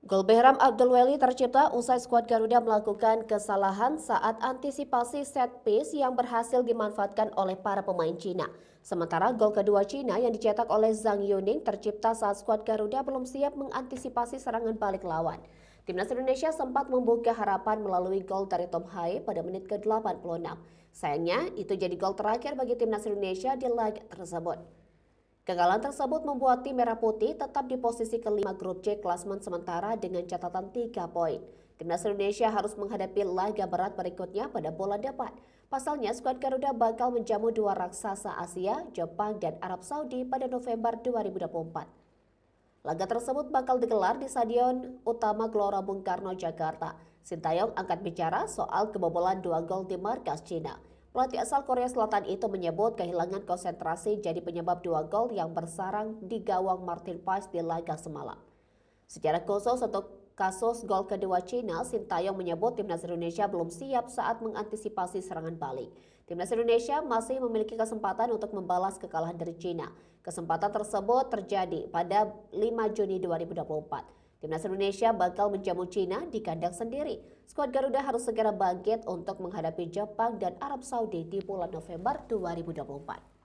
Gol Behram Abdulweli tercipta usai skuad Garuda melakukan kesalahan saat antisipasi set piece yang berhasil dimanfaatkan oleh para pemain Cina. Sementara gol kedua Cina yang dicetak oleh Zhang Yuning tercipta saat skuad Garuda belum siap mengantisipasi serangan balik lawan. Timnas Indonesia sempat membuka harapan melalui gol dari Tom Haye pada menit ke-86. Sayangnya, itu jadi gol terakhir bagi Timnas Indonesia di laga tersebut. Kegagalan tersebut membuat tim Merah Putih tetap di posisi kelima grup C klasmen sementara dengan catatan 3 poin. Timnas Indonesia harus menghadapi laga berat berikutnya pada bulan depan. Pasalnya, skuad Garuda bakal menjamu dua raksasa Asia, Jepang, dan Arab Saudi pada November 2024. Laga tersebut bakal digelar di Stadion Utama Gelora Bung Karno, Jakarta. Sintayong angkat bicara soal kebobolan 2 gol di markas Cina. Pelatih asal Korea Selatan itu menyebut kehilangan konsentrasi jadi penyebab 2 gol yang bersarang di gawang Martin Paes di laga semalam. Secara khusus untuk kasus gol kedua Cina, Sintayong menyebut Timnas Indonesia belum siap saat mengantisipasi serangan balik. Timnas Indonesia masih memiliki kesempatan untuk membalas kekalahan dari Cina. Kesempatan tersebut terjadi pada 5 Juni 2024. Timnas Indonesia bakal menjamu Cina di kandang sendiri. Skuad Garuda harus segera bangkit untuk menghadapi Jepang dan Arab Saudi di bulan November 2024.